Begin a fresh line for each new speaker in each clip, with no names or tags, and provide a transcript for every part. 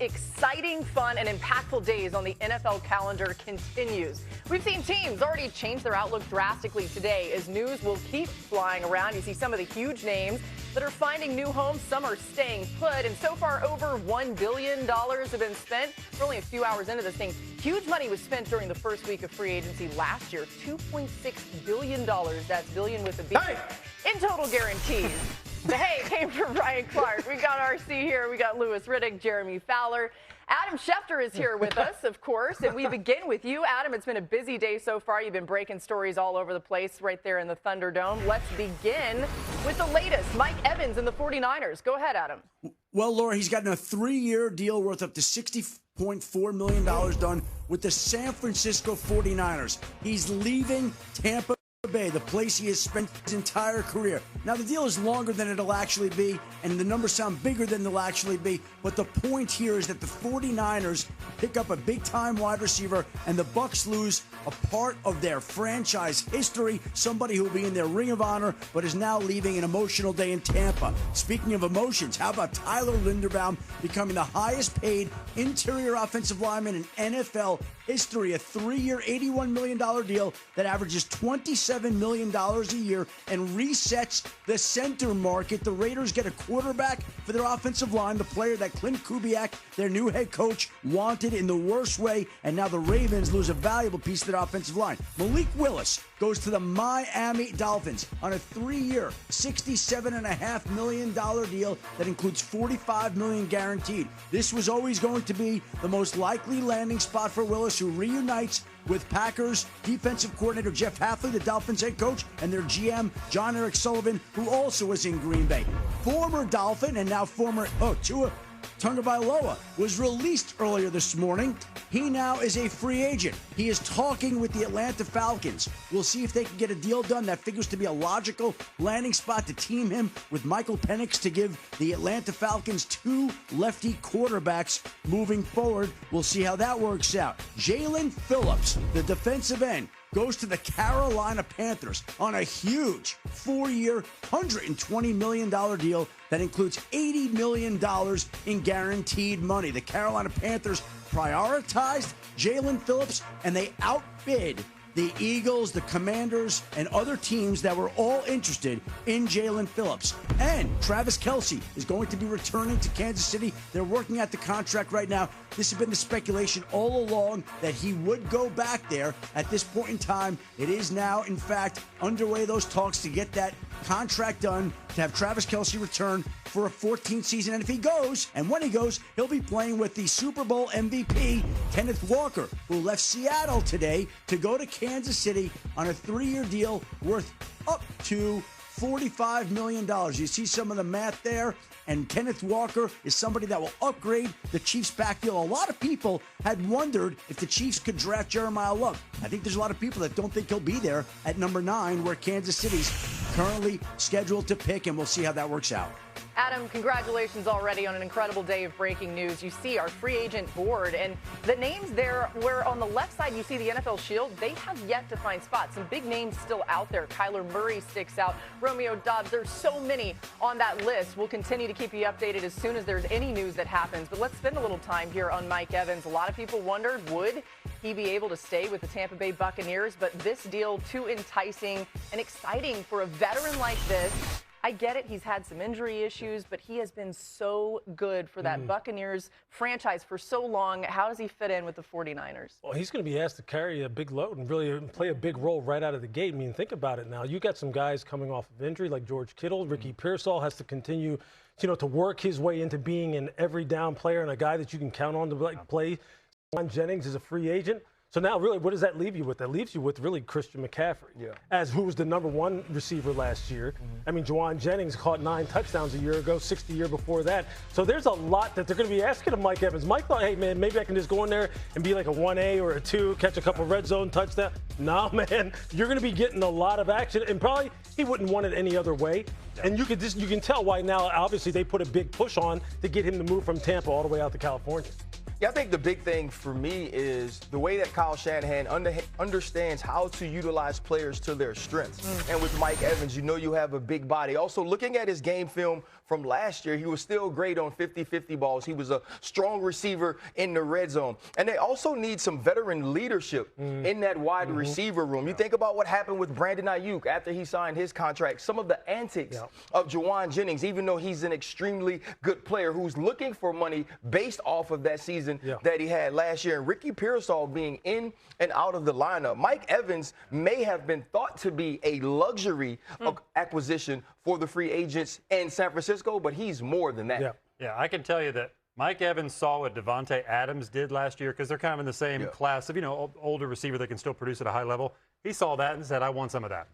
exciting, fun, and impactful days on the NFL calendar continues. We've seen teams already change their outlook drastically today as news will keep flying around. You see some of the huge names that are finding new homes. Some are staying put, and so far over $1 billion have been spent. We're only a few hours into this thing. Huge money was spent during the first week of free agency last year, $2.6 billion. That's billion with a B.
Hey!
In total guarantees. The hay came from Ryan Clark. We got RC here. We got Lewis Riddick, Jeremy Fowler. Adam Schefter is here with us, of course, and we begin with you. Adam, it's been a busy day so far. You've been breaking stories all over the place right there in the Thunderdome. Let's begin with the latest. Mike Evans and the 49ers. Go ahead, Adam.
Well, Laura, he's gotten a 3-year deal worth up to $60.4 million done with the San Francisco 49ers. He's leaving Tampa Bay, the place he has spent his entire career. Now, the deal is longer than it'll actually be, and the numbers sound bigger than they'll actually be, but the point here is that the 49ers pick up a big-time wide receiver, and the Bucs lose a part of their franchise history, somebody who will be in their Ring of Honor, but is now leaving an emotional day in Tampa. Speaking of emotions, how about Tyler Linderbaum becoming the highest-paid interior offensive lineman in NFL history, a 3-year, $81 million deal that averages $27 million a year and resets the center market. The Raiders get a quarterback for their offensive line, the player that Clint Kubiak, their new head coach, wanted in the worst way, and now the Ravens lose a valuable piece of their offensive line. Malik Willis goes to the Miami Dolphins on a 3-year, $67.5 million deal that includes $45 million guaranteed. This was always going to be the most likely landing spot for Willis, who reunites with Packers defensive coordinator Jeff Hafley, the Dolphins head coach, and their GM, John Eric Sullivan, who also was in Green Bay. Former Dolphin and now former Tua Tagovailoa was released earlier this morning. He now is a free agent. He is talking with the Atlanta Falcons. We'll see if they can get a deal done. That figures to be a logical landing spot to team him with Michael Penix to give the Atlanta Falcons 2 lefty quarterbacks moving forward. We'll see how that works out. Jalen Phillips, the defensive end, goes to the Carolina Panthers on a huge 4-year, $120 million deal that includes $80 million in guaranteed money. The Carolina Panthers prioritized Jalen Phillips, and they outbid the Eagles, the Commanders, and other teams that were all interested in Jalen Phillips. And Travis Kelce is going to be returning to Kansas City. They're working out the contract right now. This has been the speculation all along that he would go back there. At this point in time, it is now, in fact, underway, those talks to get that contract done, to have Travis Kelce return for a 14th season. And if he goes, and when he goes, he'll be playing with the Super Bowl MVP, Kenneth Walker, who left Seattle today to go to Kansas City on a 3-year deal worth up to $45 million. You see some of the math there, and Kenneth Walker is somebody that will upgrade the Chiefs' backfield. A lot of people had wondered if the Chiefs could draft Jeremiah Love. I think there's a lot of people that don't think he'll be there at number 9, where Kansas City's currently scheduled to pick, and we'll see how that works out.
Adam, congratulations already on an incredible day of breaking news. You see our free agent board, and the names there where on the left side you see the NFL Shield, they have yet to find spots. Some big names still out there. Kyler Murray sticks out. Romeo Doubs. There's so many on that list. We'll continue to keep you updated as soon as there's any news that happens. But let's spend a little time here on Mike Evans. A lot of people wondered, would he be able to stay with the Tampa Bay Buccaneers? But this deal, too enticing and exciting for a veteran like this. I get it. He's had some injury issues, but he has been so good for that Buccaneers franchise for so long. How does he fit in with the 49ers?
Well, he's going to be asked to carry a big load and really play a big role right out of the gate. I mean, think about it now. You got some guys coming off of injury like George Kittle. Ricky Pearsall has to continue, to work his way into being an every down player and a guy that you can count on to play. Juwan Jennings is a free agent. So now, really, what does that leave you with? That leaves you with really Christian McCaffrey, as who was the #1 receiver last year. I mean, Juwan Jennings caught 9 touchdowns a year ago, 6 the year before that. So there's a lot that they're going to be asking of Mike Evans. Mike thought, hey, man, maybe I can just go in there and be like a 1A or a 2, catch a couple red zone touchdowns. Nah, man, you're going to be getting a lot of action, and probably he wouldn't want it any other way. And you can tell why now, obviously, they put a big push on to get him to move from Tampa all the way out to California.
Yeah, I think the big thing for me is the way that Kyle Shanahan understands how to utilize players to their strengths. And with Mike Evans, you have a big body. Also, looking at his game film from from last year. He was still great on 50-50 balls. He was a strong receiver in the red zone. And they also need some veteran leadership in that wide receiver room. You think about what happened with Brandon Ayuk after he signed his contract. Some of the antics of Juwan Jennings, even though he's an extremely good player who's looking for money based off of that season that he had last year. And Ricky Pearsall being in and out of the lineup. Mike Evans may have been thought to be a luxury acquisition for the free agents in San Francisco, but he's more than that.
Yeah, I can tell you that Mike Evans saw what Devontae Adams did last year because they're kind of in the same class of, older receiver that can still produce at a high level. He saw that and said, I want some of that.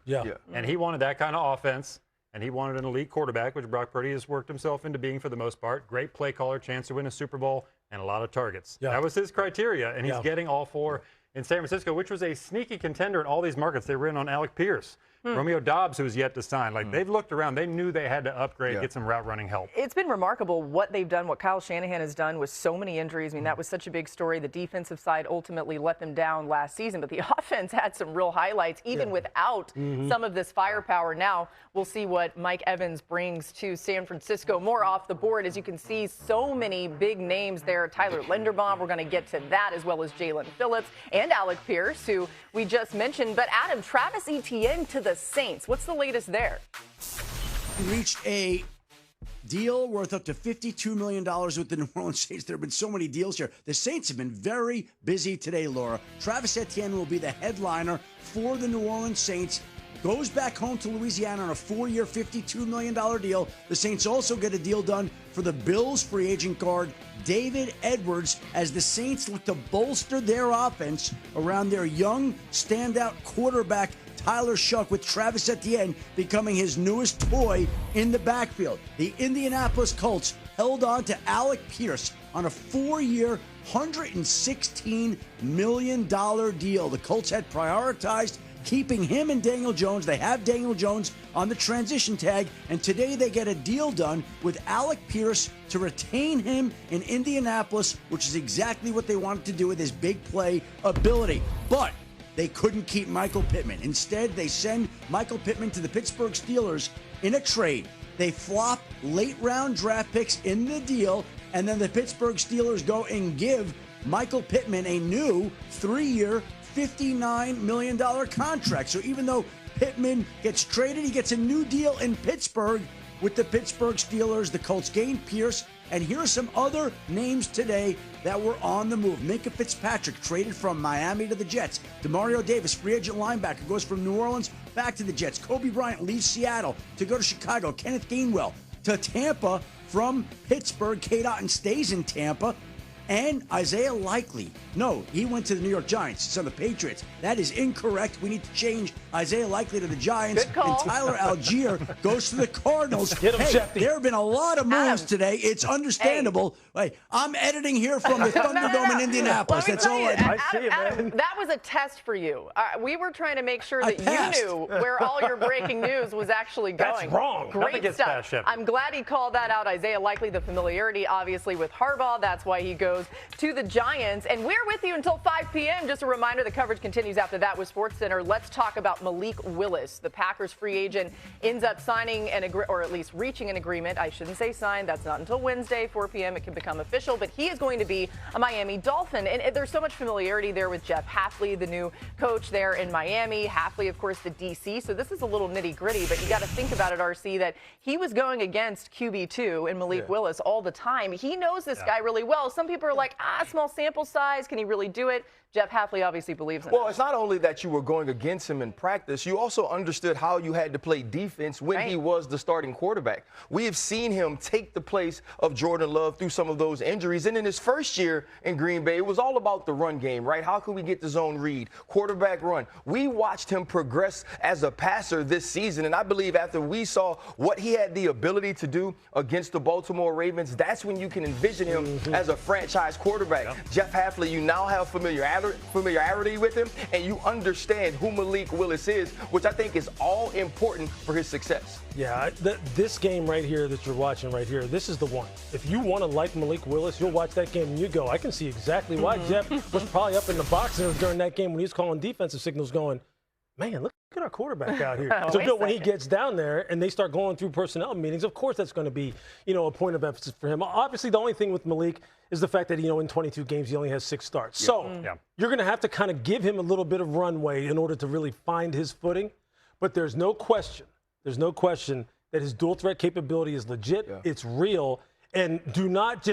And he wanted that kind of offense, and he wanted an elite quarterback, which Brock Purdy has worked himself into being for the most part. Great play caller, chance to win a Super Bowl, and a lot of targets. That was his criteria, and he's getting all four in San Francisco, which was a sneaky contender in all these markets. They were in on Alec Pierce. Romeo Dobbs, who's yet to sign. They've looked around. They knew they had to upgrade, get some route running help.
It's been remarkable what they've done, what Kyle Shanahan has done with so many injuries. I mean, that was such a big story. The defensive side ultimately let them down last season, but the offense had some real highlights, even without some of this firepower. Now we'll see what Mike Evans brings to San Francisco. More off the board, as you can see, so many big names there. Tyler Linderbaum, we're going to get to that, as well as Jalen Phillips and Alec Pierce, who we just mentioned. But Adam, Travis Etienne to the Saints. What's the latest there?
He reached a deal worth up to $52 million with the New Orleans Saints. There have been so many deals here. The Saints have been very busy today, Laura. Travis Etienne will be the headliner for the New Orleans Saints. Goes back home to Louisiana on a 4-year, $52 million deal. The Saints also get a deal done for the Bills free agent guard, David Edwards, as the Saints look to bolster their offense around their young, standout quarterback, Tyler Shuck, with Travis Etienne becoming his newest toy in the backfield. The Indianapolis Colts held on to Alec Pierce on a 4-year, $116 million deal. The Colts had prioritized keeping him and Daniel Jones. They have Daniel Jones on the transition tag, and today they get a deal done with Alec Pierce to retain him in Indianapolis, which is exactly what they wanted to do with his big play ability. But they couldn't keep Michael Pittman. Instead, they send Michael Pittman to the Pittsburgh Steelers in a trade. They flop late-round draft picks in the deal, and then the Pittsburgh Steelers go and give Michael Pittman a new 3-year, $59 million contract. So even though Pittman gets traded, he gets a new deal in Pittsburgh with the Pittsburgh Steelers. The Colts gain Pierce. And here are some other names today that were on the move. Minka Fitzpatrick traded from Miami to the Jets. Demario Davis, free agent linebacker, goes from New Orleans back to the Jets. Kobe Bryant leaves Seattle to go to Chicago. Kenneth Gainwell to Tampa from Pittsburgh. Kate Otten stays in Tampa. And Isaiah Likely. No, he went to the New York Giants. It's on the Patriots. That is incorrect. We need to change Isaiah Likely to the Giants.
Good call.
And Tyler Algier goes to the Cardinals.
Get him, Shefty.
There have been a lot of moves today. It's understandable. Hey, I'm editing here from the Thunderdome in Indianapolis. That's all I do.
I see it, man.
That was a test for you. We were trying to make sure that you knew where all your breaking news was actually going.
That's wrong.
Great stuff. I'm glad he called that out. Isaiah Likely, the familiarity, obviously, with Harbaugh. That's why he goes to the Giants. And we're with you until 5 p.m. Just a reminder, the coverage continues after that with SportsCenter. Let's talk about Malik Willis. The Packers free agent ends up signing or at least reaching an agreement. I shouldn't say signed. That's not until Wednesday, 4 p.m. It can become official. But he is going to be a Miami Dolphin. And there's so much familiarity there with Jeff Hafley, the new coach there in Miami. Hafley, of course, the DC. So this is a little nitty gritty, but you got to think about it, RC, that he was going against QB2 and Malik Willis all the time. He knows this guy really well. Some people are like, small sample size. Can he really do it? Jeff Hafley obviously believes in it.
Well, it's not only that you were going against him in practice, you also understood how you had to play defense when he was the starting quarterback. We have seen him take the place of Jordan Love through some of those injuries. And in his first year in Green Bay, it was all about the run game, right? How can we get the zone read, quarterback run? We watched him progress as a passer this season. And I believe after we saw what he had the ability to do against the Baltimore Ravens, that's when you can envision him as a franchise quarterback. Jeff Hafley, you now have familiarity with him, and you understand who Malik Willis is, which I think is all important for his success.
Yeah, this game right here that you're watching right here, this is the one. If you want to like Malik Willis, you'll watch that game and you go, I can see exactly why Jeff was probably up in the box during that game when he was calling defensive signals going, man, look at our quarterback out here. So when he gets down there and they start going through personnel meetings, of course that's going to be, a point of emphasis for him. Obviously, the only thing with Malik is the fact that, in 22 games he only has 6 starts. So you're going to have to kind of give him a little bit of runway in order to really find his footing. But there's no question that his dual threat capability is legit. Yeah. It's real. And do not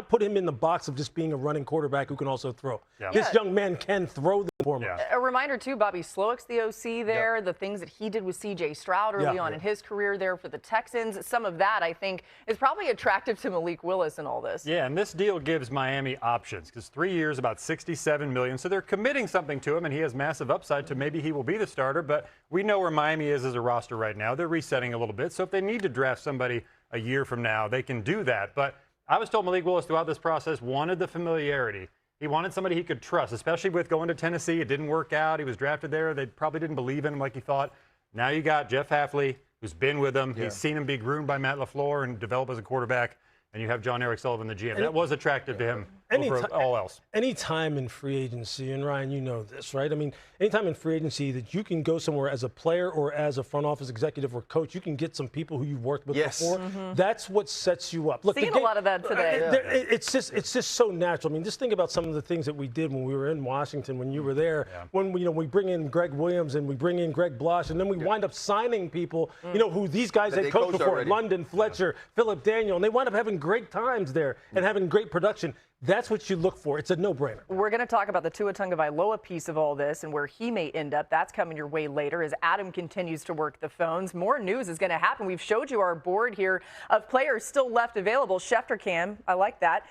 put him in the box of just being a running quarterback who can also throw. Yeah. This young man can throw the form. Yeah.
A reminder, too, Bobby Slowick's the OC there, the things that he did with C.J. Stroud early on in his career there for the Texans. Some of that, I think, is probably attractive to Malik Willis in all this.
Yeah, and this deal gives Miami options because 3 years, about $67 million. So they're committing something to him, and he has massive upside to maybe he will be the starter. But we know where Miami is as a roster right now. They're resetting a little bit. So if they need to draft somebody a year from now, they can do that. But I was told Malik Willis throughout this process wanted the familiarity. He wanted somebody he could trust, especially with going to Tennessee. It didn't work out. He was drafted there. They probably didn't believe in him like he thought. Now you got Jeff Hafley, who's been with him. He's seen him be groomed by Matt LaFleur and develop as a quarterback. And you have John Eric Sullivan, the GM. That was attractive to him over all else.
Any time in free agency, and Ryan, you know this, right? I mean, anytime in free agency that you can go somewhere as a player or as a front office executive or coach, you can get some people who you've worked with before. That's what sets you up.
Look, seeing a lot of that today.
It's just so natural. I mean, just think about some of the things that we did when we were in Washington, when you were there. When we bring in Greg Williams and we bring in Greg Blosh, and then we wind up signing people, who these guys had coached before, already. London, Fletcher, Philip Daniel, and they wind up having great times there and having great production. That's what you look for. It's a no-brainer.
We're going to talk about the Tua Tagovailoa piece of all this and where he may end up. That's coming your way later as Adam continues to work the phones. More news is going to happen. We've showed you our board here of players still left available. Schefter Cam, I like that.